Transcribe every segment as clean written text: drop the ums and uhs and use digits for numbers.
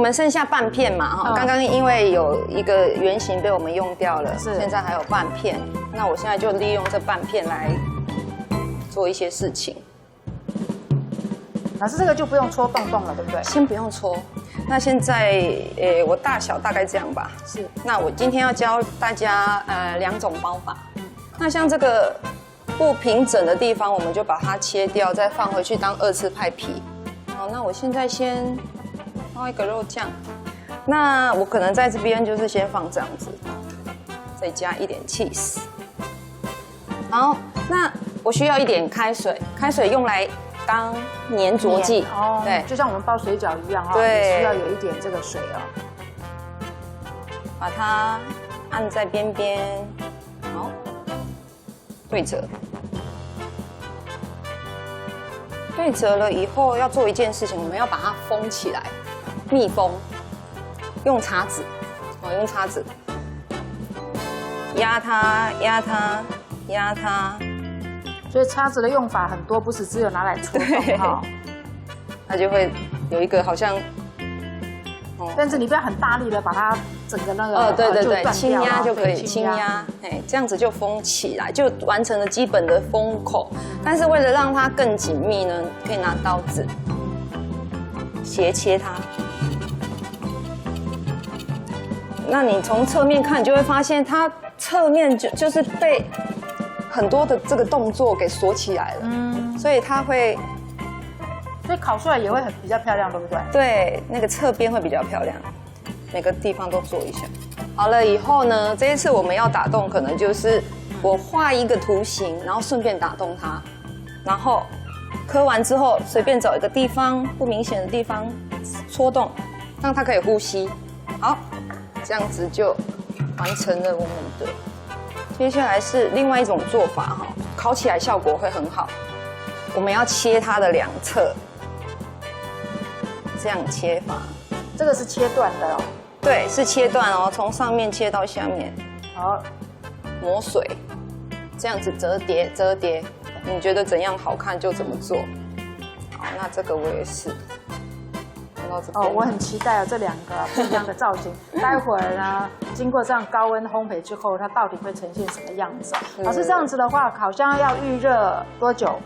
们剩下半片嘛哈，刚刚因为有一个圆形被我们用掉了，现在还有半片，那我现在就利用这半片来做一些事情。老师，这个就不用戳洞洞了，对不对？先不用戳。那现在我大小大概这样吧。是。那我今天要教大家2种包法。那像这个不平整的地方，我们就把它切掉，再放回去当2次派皮。好，那我现在先放一个肉酱。那我可能在这边就是先放这样子，再加一点 cheese。好，那我需要一点开水，开水用来当粘着剂哦，对，就像我们包水饺一样哦，也需要有一点这个水哦。把它按在边边，好，对折。对折了以后，要做一件事情，我们要把它封起来，密封，用叉子，用叉子压它，压它，压它。所以叉子的用法很多，不是只有拿来戳洞哈。它就会有一个好像，但是你不要很大力的把它整个那个对，轻压就可以，轻压，这样子就封起来，就完成了基本的封口。但是为了让它更紧密呢，可以拿刀子斜切它。那你从侧面看，你就会发现它侧面就是被很多的这个动作给锁起来了，所以它会，所以烤出来也会比较漂亮，对不对？对，那个侧边会比较漂亮，每个地方都做一下。好了以后呢，这一次我们要打洞，可能就是我画一个图形，然后顺便打动它，然后刻完之后随便找一个地方不明显的地方戳洞，让它可以呼吸。好，这样子就完成了我们的。接下来是另外一种做法哈，烤起来效果会很好。我们要切它的2侧，这样切法。这个是切断的哦。对，是切断哦，从上面切到下面。好，抹水，这样子折叠折叠，你觉得怎样好看就怎么做。好，那这个我也是。哦，我很期待这2个不一样的造型。待会儿呢，经过这样高温烘焙之后，它到底会呈现什么样子？老师，这样子的话，烤箱要预热多久？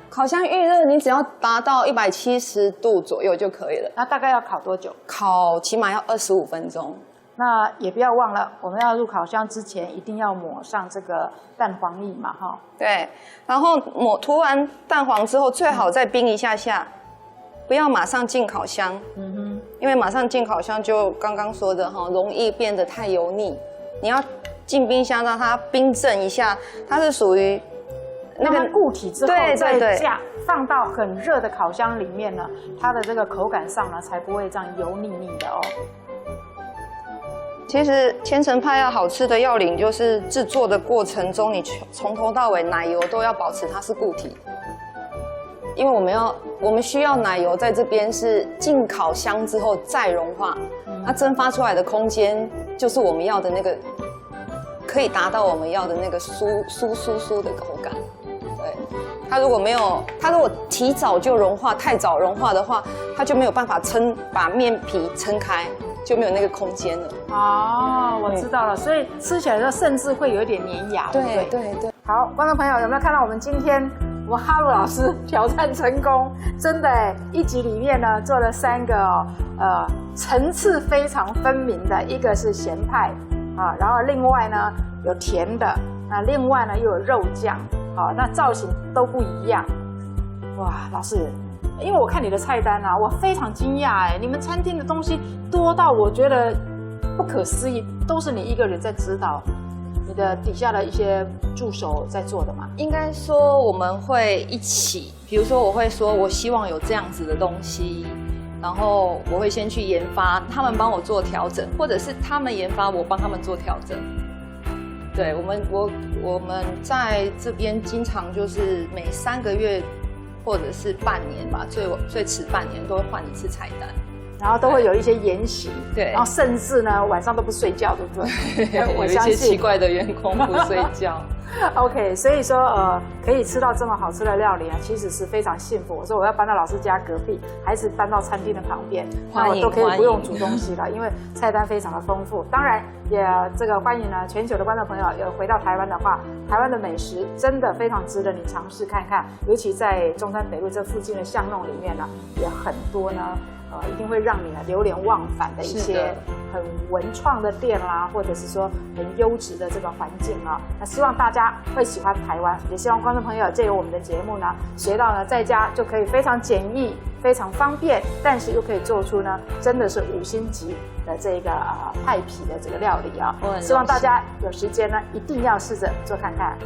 烤箱预热你只要达到170度左右就可以了。那大概要烤多久？烤起码要25分钟。那也不要忘了，我们要入烤箱之前一定要抹上这个蛋黄液嘛，哈。对，然后涂完蛋黄之后，最好再冰一下下。不要马上进烤箱，因为马上进烤箱就刚刚说的哈，容易变得太油腻。你要进冰箱让它冰镇一下，它是属于那个固体之后再放到很热的烤箱里面呢，它的这个口感上呢才不会这样油腻腻的哦。其实千层派要好吃的要领就是制作的过程中，你从头到尾奶油都要保持它是固体。因为我们需要奶油在这边是进烤箱之后再融化，它蒸发出来的空间就是我们要的那个，可以达到我们要的那个酥的口感。对，它如果提早就融化，太早融化的话，它就没有办法把面皮撑开，就没有那个空间了。哦，我知道了，所以吃起来的时候甚至会有一点粘牙。对。好，观众朋友有没有看到我们今天？我们哈鲁老师挑战成功，真的哎！一集里面呢做了3个层次非常分明的，一个是咸派啊，然后另外呢有甜的，那另外呢又有肉酱，好，那造型都不一样。哇，老师，因为我看你的菜单啊，我非常惊讶哎，你们餐厅的东西多到我觉得不可思议，都是你一个人在指导。你的底下的一些助手在做的吗？应该说我们会一起，比如说我会说我希望有这样子的东西，然后我会先去研发，他们帮我做调整，或者是他们研发，我帮他们做调整。对，我们在这边经常就是每3个月或者是半年吧，最迟半年都会换一次菜单。然后都会有一些研习，对，然后甚至呢晚上都不睡觉，对不对？我相信有一些奇怪的员工不睡觉。OK， 所以说可以吃到这么好吃的料理啊，其实是非常幸福。我说我要搬到老师家隔壁，还是搬到餐厅的旁边，那我都可以不用煮东西了，因为菜单非常的丰富。当然也这个欢迎呢全球的观众朋友有回到台湾的话，台湾的美食真的非常值得你尝试看看，尤其在中山北路这附近的巷弄里面呢，也很多呢。一定会让你流连忘返的一些很文创的店啦，或者是说很优质的这个环境啊。那希望大家会喜欢台湾，也希望观众朋友借由我们的节目呢，学到呢在家就可以非常简易、非常方便，但是又可以做出呢真的是5星级的这个派皮的这个料理啊。希望大家有时间呢一定要试着做看看。